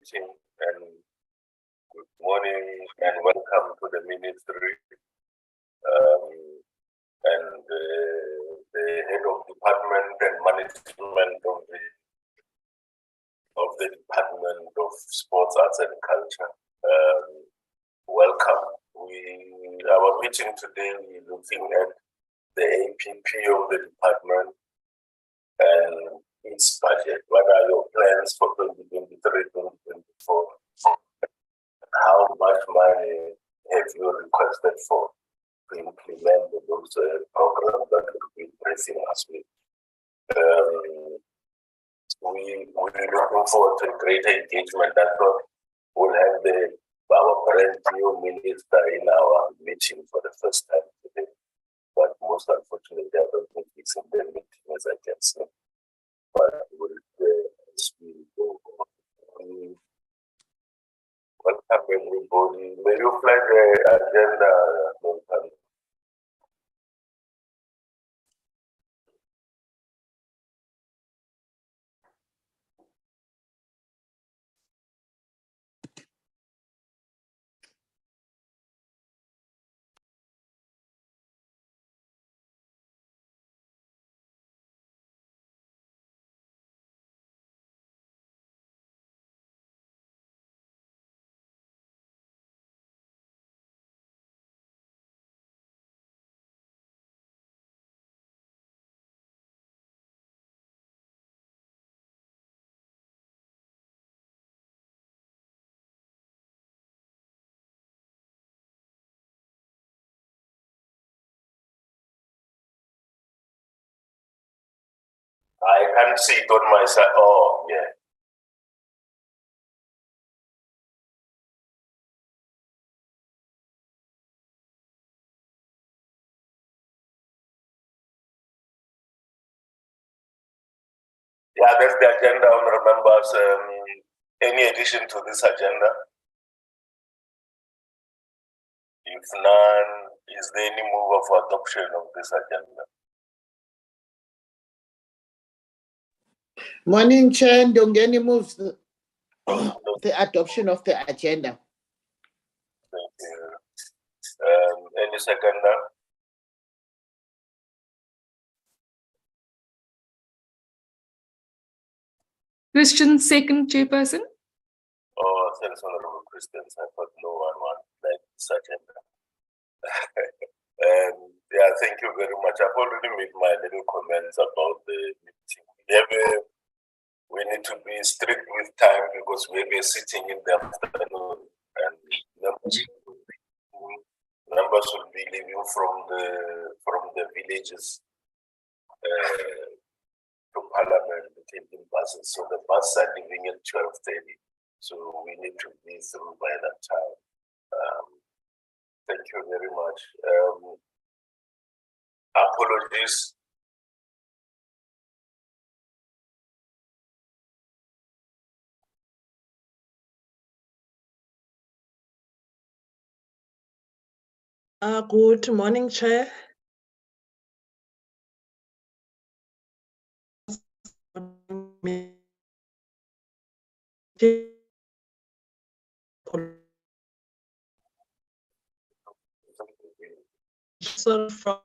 meeting, and good morning and welcome to the ministry. And the head of department and management of the Department of Sports, Arts and Culture. Welcome. Our meeting today, we're looking at the APP of the department and its budget. What are your plans for 2023-2024? How much money have you requested for to implement those programs that will be pressing us with? We're looking forward to greater engagement. That we'll have our brand new minister in our meeting for the first time today. But most unfortunately, I don't think it's in the meeting as I can say. But as we go on, welcome everybody. May you flag the agenda, Montana? I can't see it on my side. Oh, yeah. Yeah, that's the agenda, honorable members. Any addition to this agenda? If none, is there any move of adoption of this agenda? Morning, Chair. Ndongeni moves the adoption of the agenda. Thank you. Any seconder? Christian, second chairperson. Oh, thanks, Honorable Christians. I thought no one wanted this agenda. Yeah, thank you very much. I've already made my little comments about the meeting. We need to be strict with time because we'll be sitting in the afternoon and numbers will be leaving from the villages to Parliament taking buses. So the buses are leaving at 12:30. So we need to be through by that time. Thank you very much. Apologies. Good morning, Chair. So from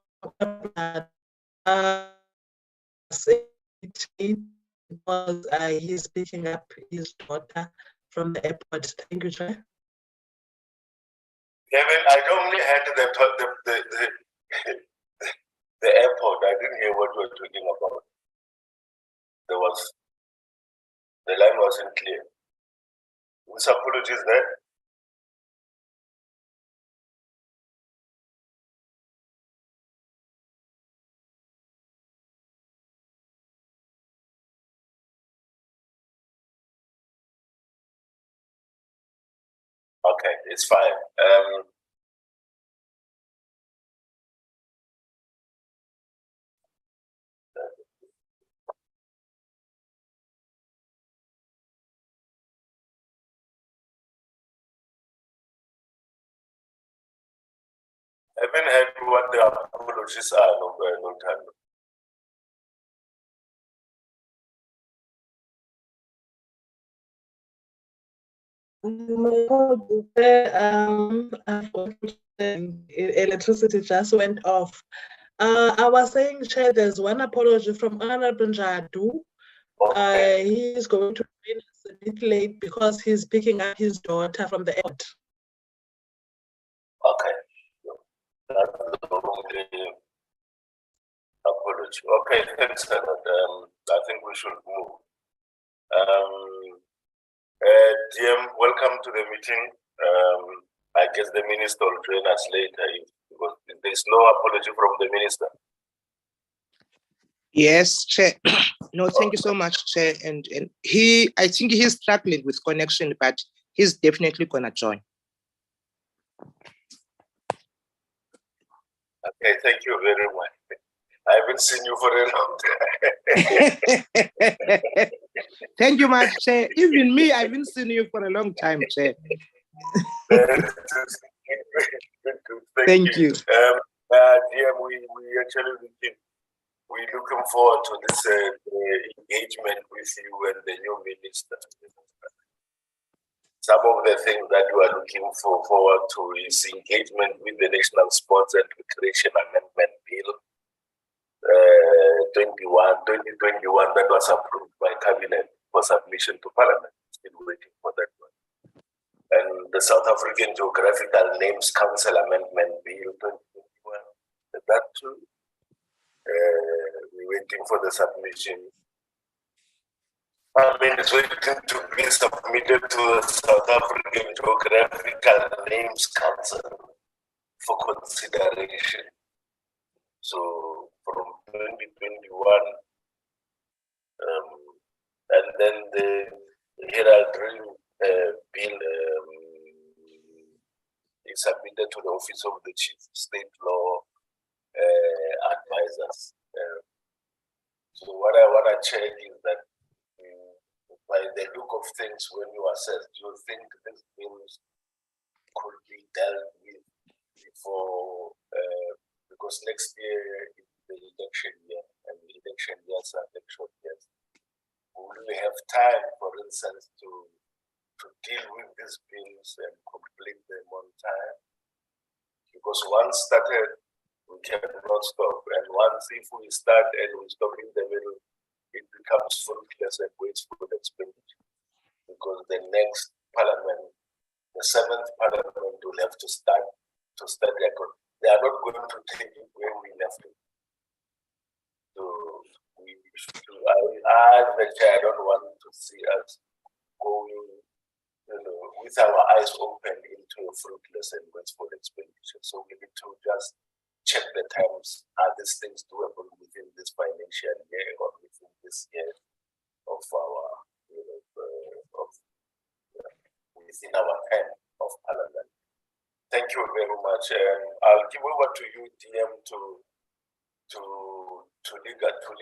because he's picking up his daughter from the airport. Thank you, Chair. Kevin, I only had the airport. I didn't hear what you were talking about. The line wasn't clear. With apologies there. Okay, it's fine. I haven't heard what the apologies are, no time. Electricity just went off. I was saying, Chair, there's one apology from Honorable Njadu. He is going to join us a bit late because he's picking up his daughter from the airport. Okay. That's the only apology. Okay, thanks, Leonard. I think we should move. DM, welcome to the meeting. I guess the minister will join us later because there's no apology from the minister. Yes, Chair. No, thank you so much, Chair. And I think he's struggling with connection, but he's definitely gonna join. Okay, thank you very much. I haven't seen you for a long time. Thank you much, Chair. Even me, I haven't seen you for a long time, Chair. Thank you. Yeah, we actually looking forward to this engagement with you and the new minister. Some of the things that we are looking forward to is engagement with the National Sports and Recreation Amendment Bill 2021 that was approved by Cabinet for submission to Parliament. Still waiting for that one. And the South African Geographical Names Council Amendment Bill 2021. That too. We're waiting for the submission. I mean, it's waiting to be submitted to the South African Geographical Names Council for consideration. So from 2021, and then the heraldry bill is submitted to the Office of the Chief State Law Advisors. So what I want to check is that by the look of things, when you assess, do you think these bills could be dealt with before? Because next year is the election year, and the election years are election years. Will we have time, for instance, to deal with these bills and complete them on time? Because once started, we cannot stop. And once if we start and we stop in the middle, it becomes fruitless and wasteful expenditure. Because the next parliament, the 7th parliament, will have to start record. They are not going to take it where we left it. So we should do. I don't want to see us going, with our eyes open into a fruitless and wasteful expenditure. So we need to just check the terms. Are these things doable within this financial year or within this year of our, within our term of parliament? Thank you very much. I'll give over to you, DM, to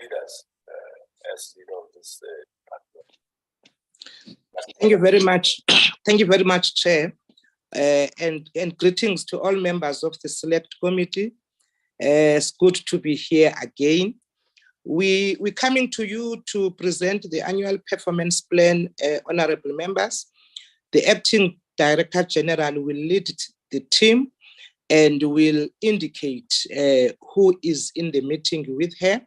lead us as leader of this department. Thank you very much. Thank you very much, Chair. And greetings to all members of the Select Committee. It's good to be here again. We're coming to you to present the annual performance plan, honorable members. The acting Director General will lead the team and will indicate who is in the meeting with her.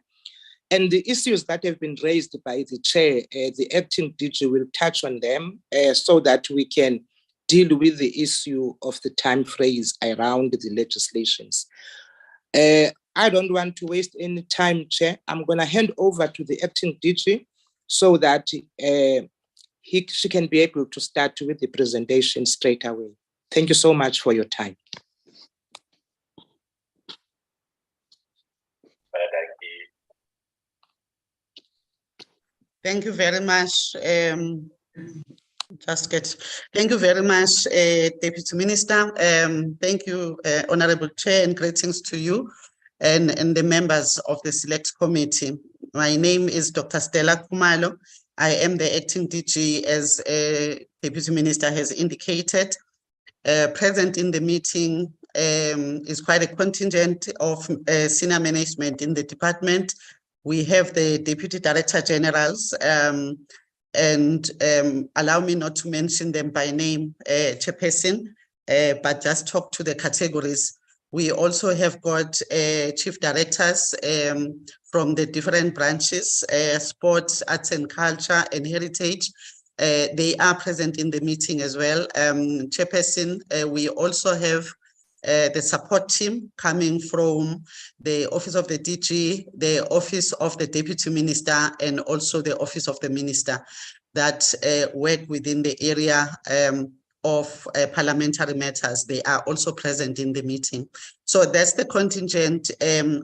And the issues that have been raised by the chair, the acting DG will touch on them so that we can deal with the issue of the time phrase around the legislations. I don't want to waste any time, Chair. I'm going to hand over to the acting DG so that she can be able to start with the presentation straight away. Thank you so much for your time. Thank you very much. Thank you very much, Deputy Minister. Thank you, Honorable Chair, and greetings to you and the members of the Select Committee. My name is Dr. Stella Kumalo. I am the acting DG, as Deputy Minister has indicated. Present in the meeting is quite a contingent of senior management in the department. We have the Deputy Director Generals, and allow me not to mention them by name, Chairperson, but just talk to the categories. We also have got chief directors from the different branches, sports, arts and culture, and heritage. They are present in the meeting as well. Chairperson, we also have the support team coming from the Office of the DG, the Office of the Deputy Minister, and also the Office of the Minister that work within the area of parliamentary matters. They are also present in the meeting. So that's the contingent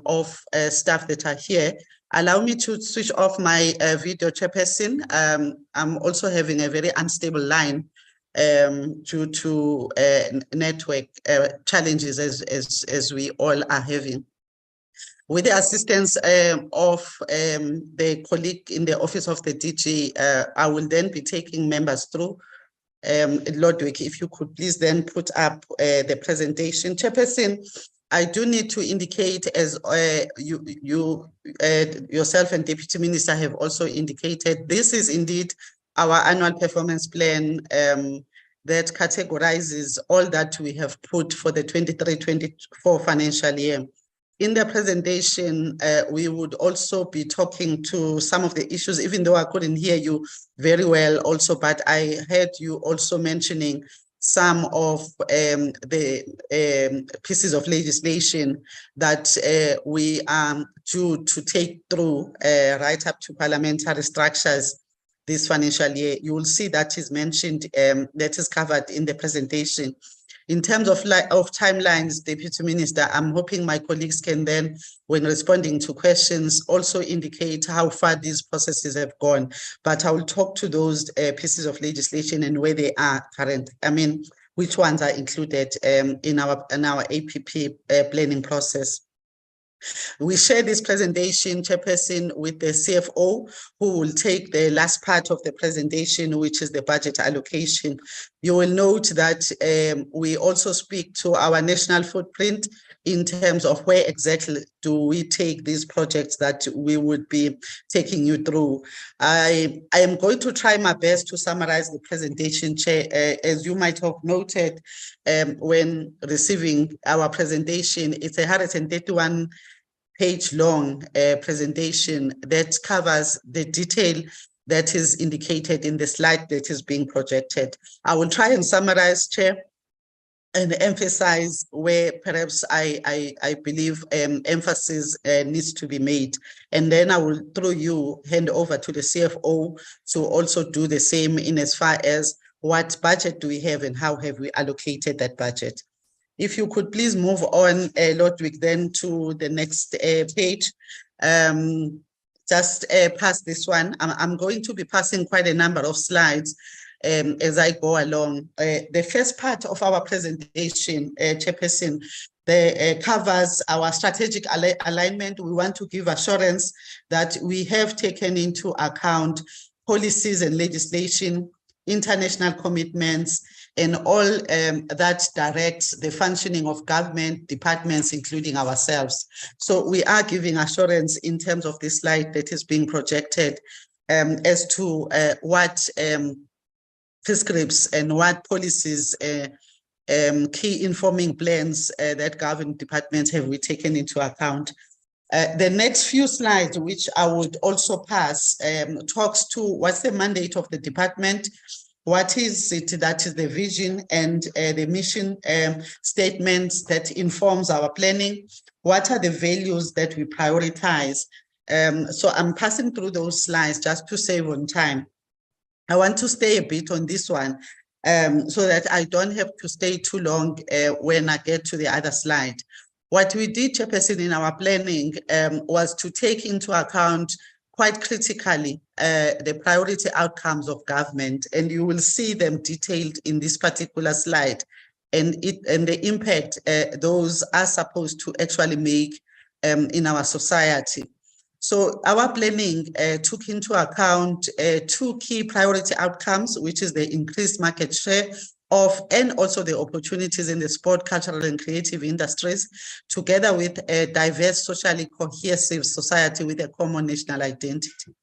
of staff that are here. Allow me to switch off my video, Chairperson. I'm also having a very unstable line due to network challenges as we all are having. With the assistance of the colleague in the Office of the DG, I will then be taking members through. Lodwick, if you could please then put up the presentation. Chairperson, I do need to indicate, as yourself and Deputy Minister have also indicated, this is indeed our annual performance plan that categorizes all that we have put for the 23-24 financial year. In the presentation, we would also be talking to some of the issues, even though I couldn't hear you very well also, but I heard you also mentioning some of the pieces of legislation that we are due to take through right up to parliamentary structures this financial year. You will see that is mentioned, that is covered in the presentation. In terms of timelines, Deputy Minister, I'm hoping my colleagues can then, when responding to questions, also indicate how far these processes have gone. But I will talk to those pieces of legislation and where they are current. I mean, which ones are included in our APP planning process. We share this presentation, Chairperson, with the CFO, who will take the last part of the presentation, which is the budget allocation. You will note that we also speak to our national footprint in terms of where exactly do we take these projects that we would be taking you through. I am going to try my best to summarize the presentation, Chair. As you might have noted when receiving our presentation, it's a 131 page long presentation that covers the detail that is indicated in the slide that is being projected. I will try and summarize, Chair, and emphasize where perhaps I believe emphasis needs to be made. And then I will, through you, hand over to the CFO to also do the same in as far as what budget do we have and how have we allocated that budget. If you could please move on, Lodwick, then to the next page. Just pass this one. I'm going to be passing quite a number of slides as I go along. The first part of our presentation, Chairperson, covers our strategic alignment. We want to give assurance that we have taken into account policies and legislation, international commitments, and all that directs the functioning of government departments, including ourselves. So we are giving assurance in terms of this slide that is being projected as to what prescripts and what policies, key informing plans that government departments have we taken into account. The next few slides, which I would also pass, talks to what's the mandate of the department, what is it that is the vision and the mission statements that informs our planning, what are the values that we prioritize. So I'm passing through those slides just to save on time. I want to stay a bit on this one so that I don't have to stay too long when I get to the other slide. What we did, Chairperson, in our planning was to take into account quite critically the priority outcomes of government, and you will see them detailed in this particular slide, and the impact those are supposed to actually make in our society. So our planning took into account two key priority outcomes, which is the increased market share of and also the opportunities in the sport, cultural and creative industries, together with a diverse, socially cohesive society with a common national identity.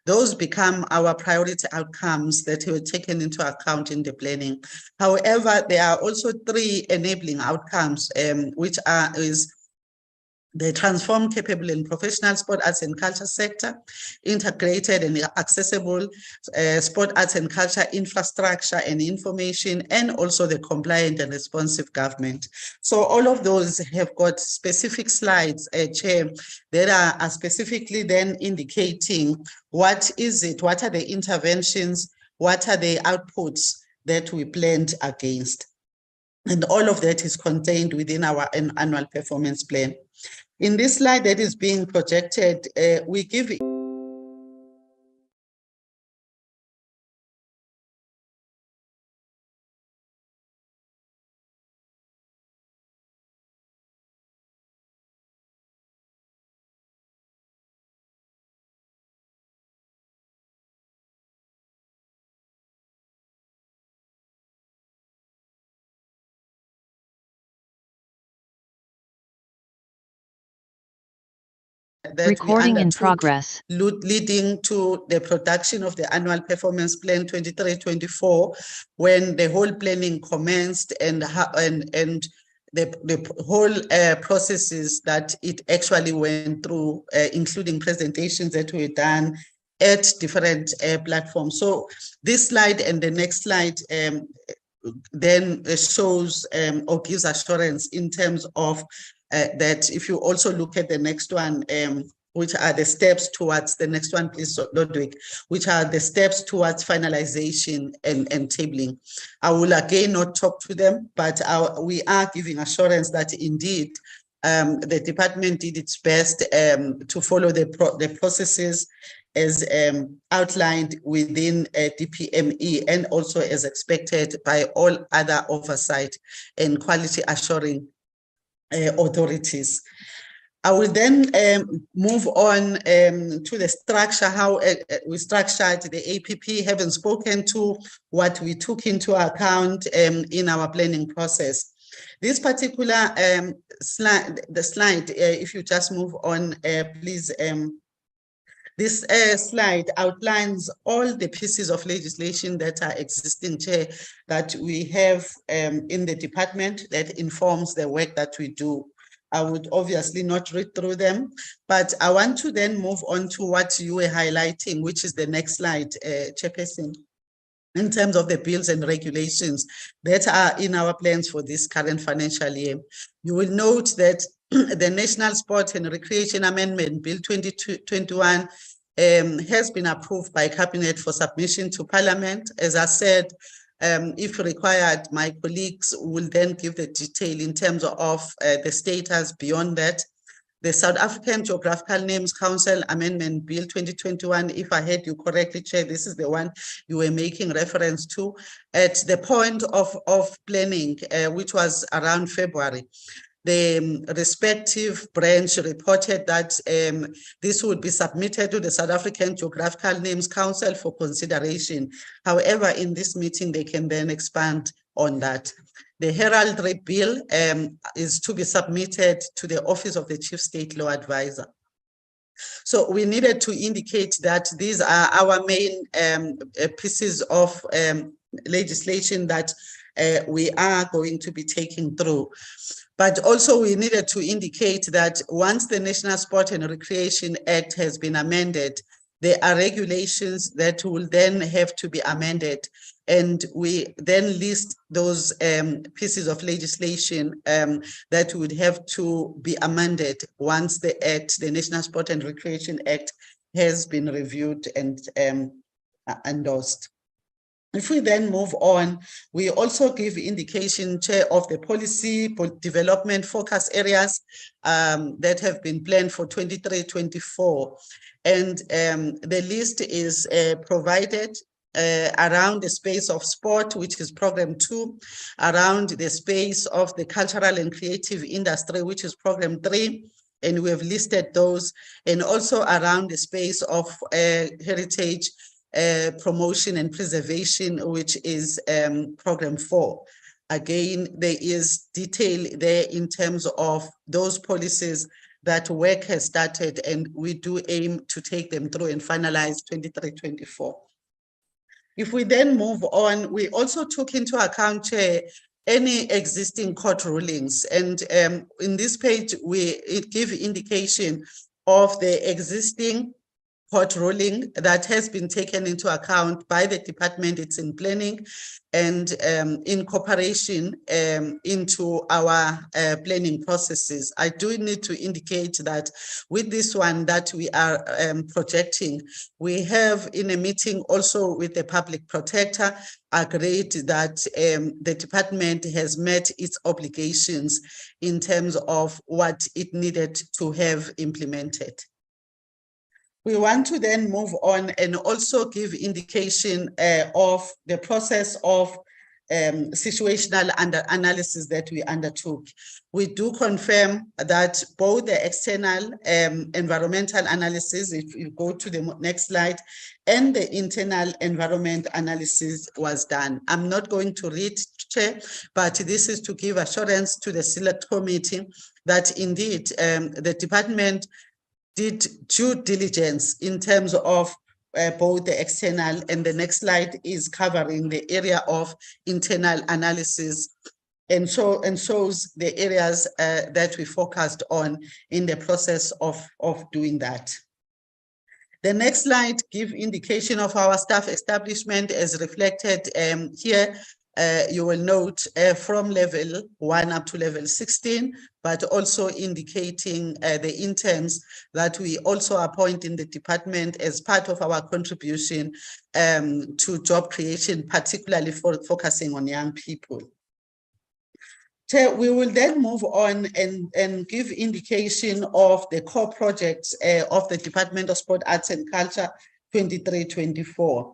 those become our priority outcomes that were taken into account in the planning. However, there are also 3 enabling outcomes, which is the transform capable and professional sport arts and culture sector, integrated and accessible sport arts and culture infrastructure and information, and also the compliant and responsive government. So all of those have got specific slides, Chair, that are specifically then indicating what is it, what are the interventions, what are the outputs that we planned against. And all of that is contained within our annual performance plan. In this slide that is being projected, we give that recording in progress, leading to the production of the annual performance plan 23-24, when the whole planning commenced and the whole processes that it actually went through, including presentations that were done at different platforms. So this slide and the next slide then shows or gives assurance in terms of that. If you also look at the next one, which are the steps towards the next one, please, Ludwig, which are the steps towards finalization and tabling. I will again not talk to them, but we are giving assurance that indeed the department did its best to follow the processes as outlined within DPME, and also as expected by all other oversight and quality assuring authorities. I will then move on to the structure, how we structured the APP, having spoken to what we took into account in our planning process. This particular slide, if you just move on, please. This slide outlines all the pieces of legislation that are existing, Chair, that we have in the department that informs the work that we do. I would obviously not read through them, but I want to then move on to what you were highlighting, which is the next slide, Chairperson, in terms of the bills and regulations that are in our plans for this current financial year. You will note that the National Sport and Recreation Amendment Bill 2021 has been approved by Cabinet for submission to Parliament. As I said, if required, my colleagues will then give the detail in terms of the status beyond that. The South African Geographical Names Council Amendment Bill 2021, if I heard you correctly, Chair, this is the one you were making reference to. At the point of planning, which was around February, the respective branch reported that this would be submitted to the South African Geographical Names Council for consideration. However, in this meeting, they can then expand on that. The heraldry bill is to be submitted to the Office of the Chief State Law Advisor. So we needed to indicate that these are our main pieces of legislation that we are going to be taking through. But also we needed to indicate that once the National Sport and Recreation Act has been amended, there are regulations that will then have to be amended. And we then list those pieces of legislation that would have to be amended once the Act, the National Sport and Recreation Act, has been reviewed and endorsed. If we then move on, we also give indication, Chair, of the policy development focus areas that have been planned for 23-24. And the list is provided around the space of sport, which is program 2, around the space of the cultural and creative industry, which is program 3, and we have listed those, and also around the space of heritage promotion and preservation, which is program 4. Again, there is detail there in terms of those policies that work has started, and we do aim to take them through and finalize 23-24. If we then move on, we also took into account, Chair, any existing court rulings. And in this page, it gives indication of the existing court ruling that has been taken into account by the department. It's in planning and in cooperation into our planning processes. I do need to indicate that with this one that we are projecting, we have in a meeting also with the public protector agreed that the department has met its obligations in terms of what it needed to have implemented. We want to then move on and also give indication of the process of situational analysis that we undertook. We do confirm that both the external environmental analysis, if you go to the next slide, and the internal environment analysis was done. I'm not going to read, Chair, but this is to give assurance to the Select Committee that indeed the department did due diligence in terms of both the external, and the next slide is covering the area of internal analysis, and shows the areas that we focused on in the process of doing that. The next slide gives indication of our staff establishment as reflected here. You will note from level 1 up to level 16, but also indicating the interns that we also appoint in the department as part of our contribution to job creation, particularly for focusing on young people. We will then move on and give indication of the core projects of the Department of Sport, Arts and Culture 23-24.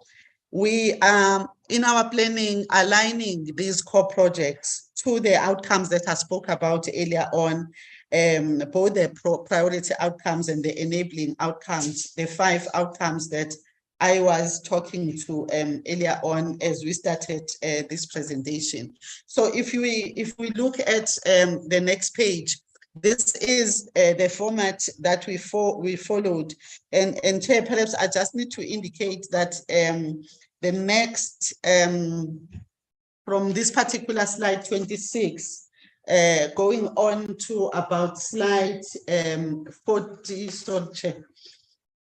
We are in our planning aligning these core projects to the outcomes that I spoke about earlier on, both the priority outcomes and the enabling outcomes, the 5 outcomes that I was talking to earlier on as we started this presentation. So if we look at the next page, this is the format that we followed. And Chair, perhaps I just need to indicate that the next, from this particular slide 26, going on to about slide 40,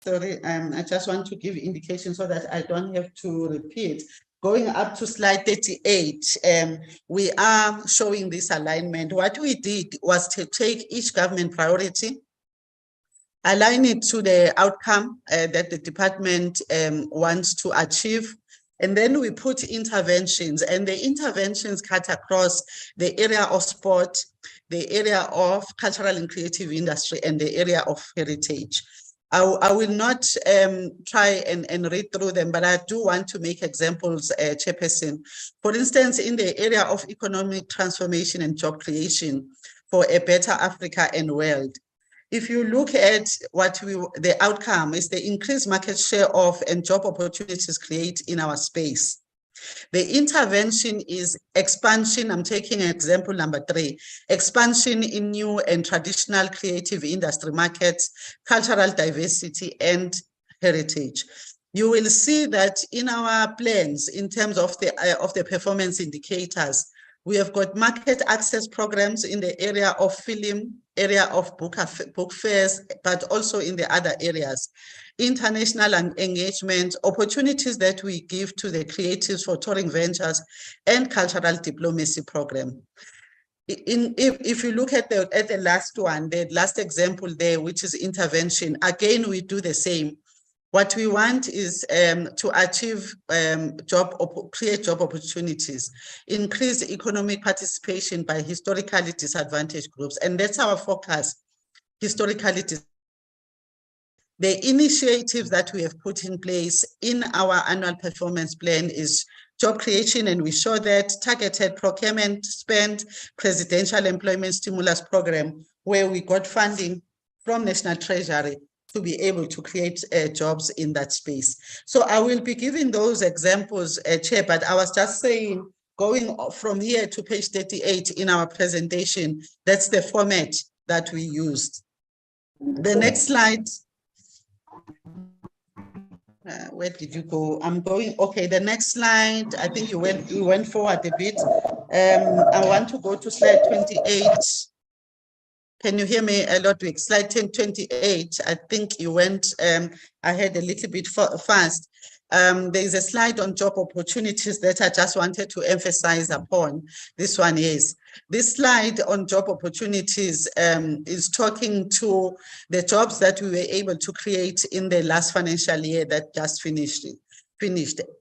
sorry, I just want to give indication so that I don't have to repeat. Going up to slide 38, we are showing this alignment. What we did was to take each government priority, align it to the outcome that the department wants to achieve, and then we put interventions, and the interventions cut across the area of sport, the area of cultural and creative industry, and the area of heritage. I will not try and read through them, but I do want to make examples, Chairperson. For instance, in the area of economic transformation and job creation for a better Africa and world, if you look at what the outcome is the increased market share of and job opportunities create in our space. The intervention is expansion. I'm taking example number 3, expansion in new and traditional creative industry markets, cultural diversity, and heritage. You will see that in our plans, in terms of the performance indicators, we have got market access programs in the area of film, area of book fairs, but also in the other areas. International engagement, opportunities that we give to the creatives for touring ventures, and cultural diplomacy program. If you look at the last one, the last example there, which is intervention, again, we do the same. What we want is to achieve create job opportunities, increase economic participation by historically disadvantaged groups, and that's our focus, historically disadvantaged. The initiatives that we have put in place in our annual performance plan is job creation, and we show that targeted procurement spend, presidential employment stimulus program, where we got funding from National Treasury to be able to create jobs in that space. So I will be giving those examples, Chair, but I was just saying, going from here to page 38 in our presentation, that's the format that we used. The next slide. Where did you go? I'm going, okay, the next slide. I think you went forward a bit. I want to go to slide 28. Can you hear me, Ludwig? Slide 1028. I think you went ahead a little bit fast. There is a slide on job opportunities that I just wanted to emphasize upon. This one is. This slide on job opportunities is talking to the jobs that we were able to create in the last financial year that just finished,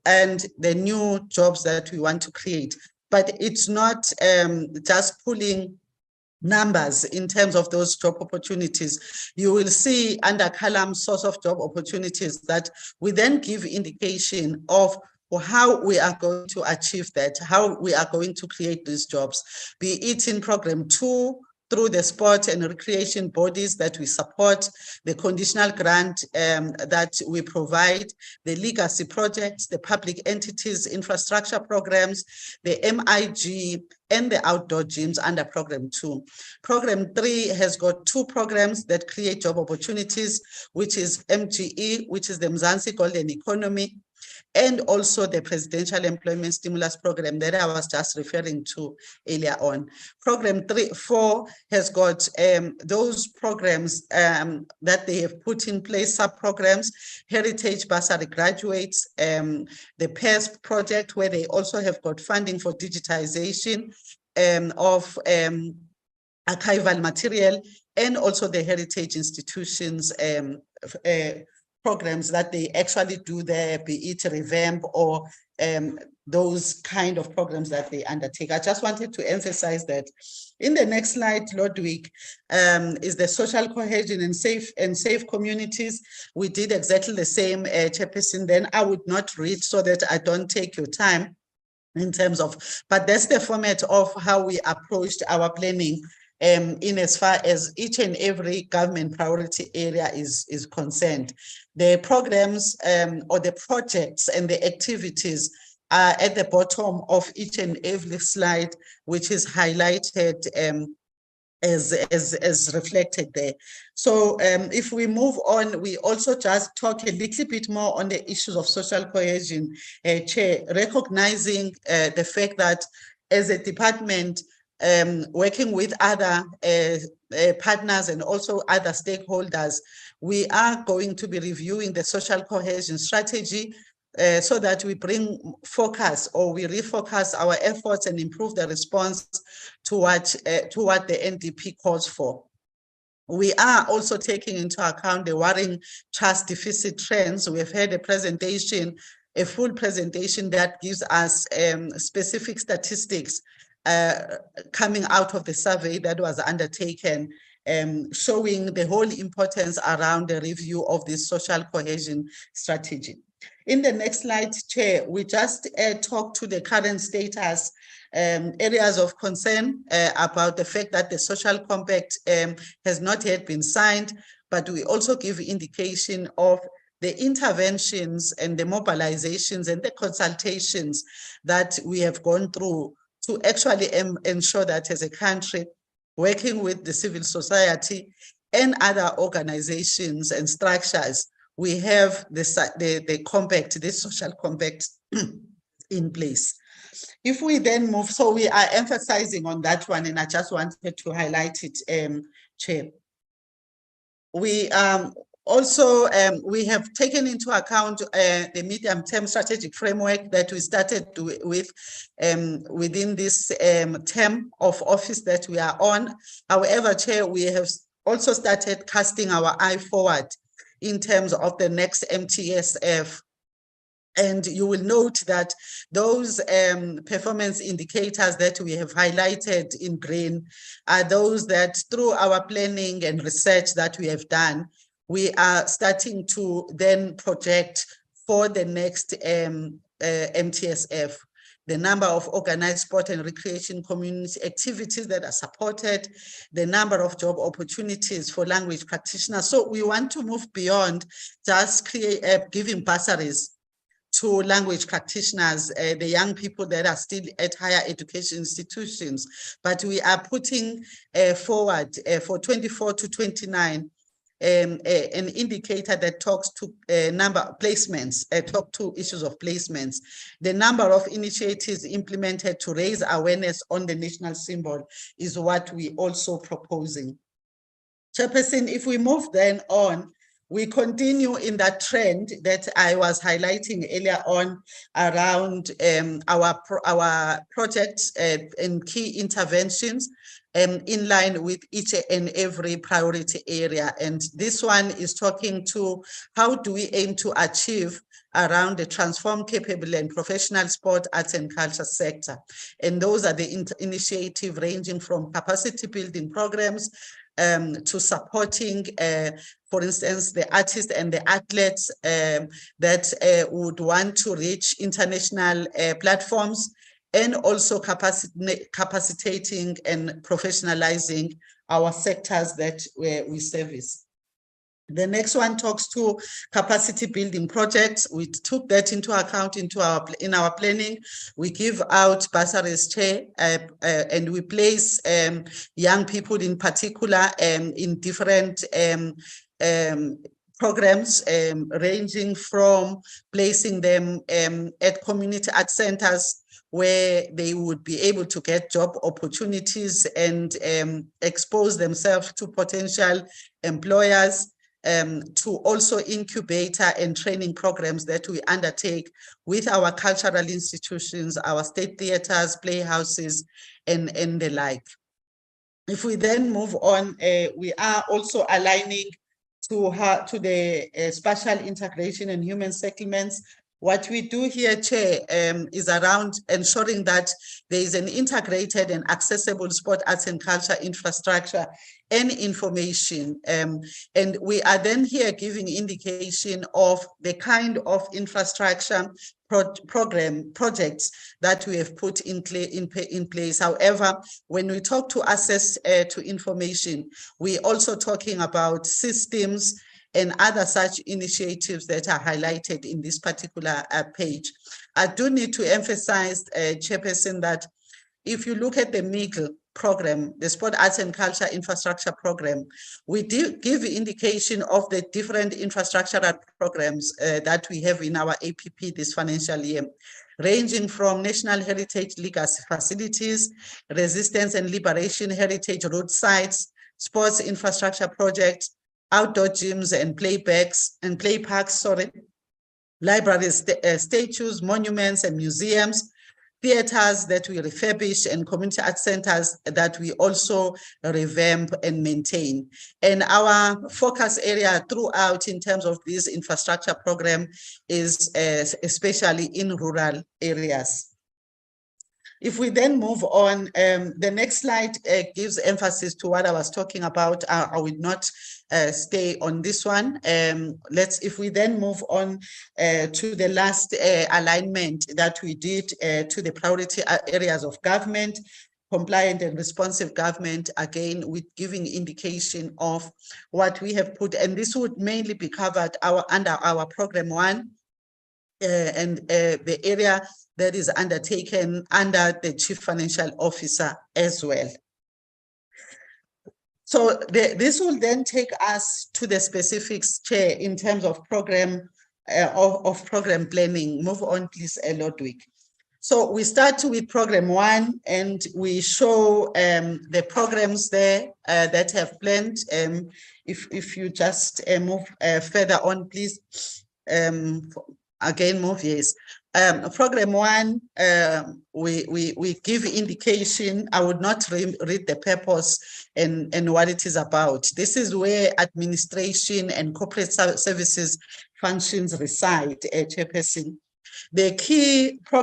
and the new jobs that we want to create. But it's not just pulling numbers in terms of those job opportunities. You will see under column source of job opportunities that we then give indication of how we are going to achieve that, how we are going to create these jobs, be it in program 2, through the sport and recreation bodies that we support, the conditional grant that we provide, the legacy projects, the public entities, infrastructure programs, the MIG, and the outdoor gyms under program 2. Program 3 has got 2 programs that create job opportunities, which is MGE, which is the Mzansi Golden Economy, and also the Presidential Employment Stimulus Program that I was just referring to earlier on. Program 4 has got those programs that they have put in place, sub-programs, Heritage Bursary Graduates, the PERS project, where they also have got funding for digitization of archival material, and also the heritage institutions programs that they actually do there, be it revamp or those kind of programs that they undertake. I just wanted to emphasize that. In the next slide, Ludwig, is the social cohesion and safe communities. We did exactly the same, Chairperson. Then I would not read so that I don't take your time in terms of, but that's the format of how we approached our planning in as far as each and every government priority area is concerned. The programs or the projects and the activities are at the bottom of each and every slide, which is highlighted as reflected there. So if we move on, we also just talk a little bit more on the issues of social cohesion, Chair, recognizing the fact that as a department, working with other partners and also other stakeholders, we are going to be reviewing the social cohesion strategy so that we bring focus, or we refocus our efforts and improve the response to what the NDP calls for. We are also taking into account the worrying trust deficit trends. We have had a presentation, a full presentation that gives us specific statistics coming out of the survey that was undertaken, showing the whole importance around the review of this social cohesion strategy. In the next slide, Chair, we just talk to the current status, areas of concern about the fact that the social compact has not yet been signed, but we also give indication of the interventions and the mobilizations and the consultations that we have gone through to actually ensure that as a country, working with the civil society and other organizations and structures, we have the compact, this social compact in place. If we then move, so we are emphasizing on that one, and I just wanted to highlight it, Chair. We also, we have taken into account the medium-term strategic framework that we started with within this term of office that we are on. However, Chair, we have also started casting our eye forward in terms of the next MTSF. And you will note that those performance indicators that we have highlighted in green are those that through our planning and research that we have done, we are starting to then project for the next MTSF, the number of organized sport and recreation community activities that are supported, the number of job opportunities for language practitioners. So we want to move beyond just giving bursaries to language practitioners, the young people that are still at higher education institutions, but we are putting forward for 24 to 29, an indicator that talks to number of placements, talk to issues of placements. The number of initiatives implemented to raise awareness on the national symbol is what we also proposing. Chairperson, if we move then on, we continue in that trend that I was highlighting earlier on around our projects and key interventions in line with each and every priority area. And this one is talking to how do we aim to achieve around the transform capable and professional sport, arts and culture sector. And those are the initiative ranging from capacity building programs to supporting, for instance, the artists and the athletes that would want to reach international platforms, and also capacitating and professionalizing our sectors that we service. The next one talks to capacity building projects. We took that into account in our planning. We give out bursaries, Chair, and we place young people in particular in different programs ranging from placing them at community art centers where they would be able to get job opportunities and expose themselves to potential employers, to also incubator and training programs that we undertake with our cultural institutions, our state theaters, playhouses, and the like. If we then move on, we are also aligning to the spatial integration and human settlements. What we do here, Chair, is around ensuring that there is an integrated and accessible sport, arts and culture infrastructure and information. And we are then here giving indication of the kind of infrastructure projects that we have put in place. However, when we talk to access to information, we're also talking about systems and other such initiatives that are highlighted in this particular page. I do need to emphasize, Chairperson, that if you look at the middle program, the Sport, Arts and Culture Infrastructure Program, we do give indication of the different infrastructural programs that we have in our APP this financial year, ranging from National Heritage Legacy Facilities, Resistance and Liberation Heritage Road Sites, Sports Infrastructure Projects, outdoor gyms and play parks, libraries, statues, monuments and museums, theaters that we refurbish, and community art centers that we also revamp and maintain. And our focus area throughout in terms of this infrastructure program is especially in rural areas. If we then move on, the next slide gives emphasis to what I was talking about. I will not stay on this one. If we then move on to the last alignment that we did to the priority areas of government, compliant and responsive government, again, with giving indication of what we have put, and this would mainly be covered under our program 1, and the area that is undertaken under the Chief Financial Officer as well. So this will then take us to the specifics, Chair, in terms of program program planning. Move on, please, Ludwig. So we start with program 1, and we show the programs there that have planned. If you just move further on, please. Again, move, yes. Program 1, we give indication. I would not read the purpose and what it is about. This is where administration and corporate services functions reside, Chairperson. The key program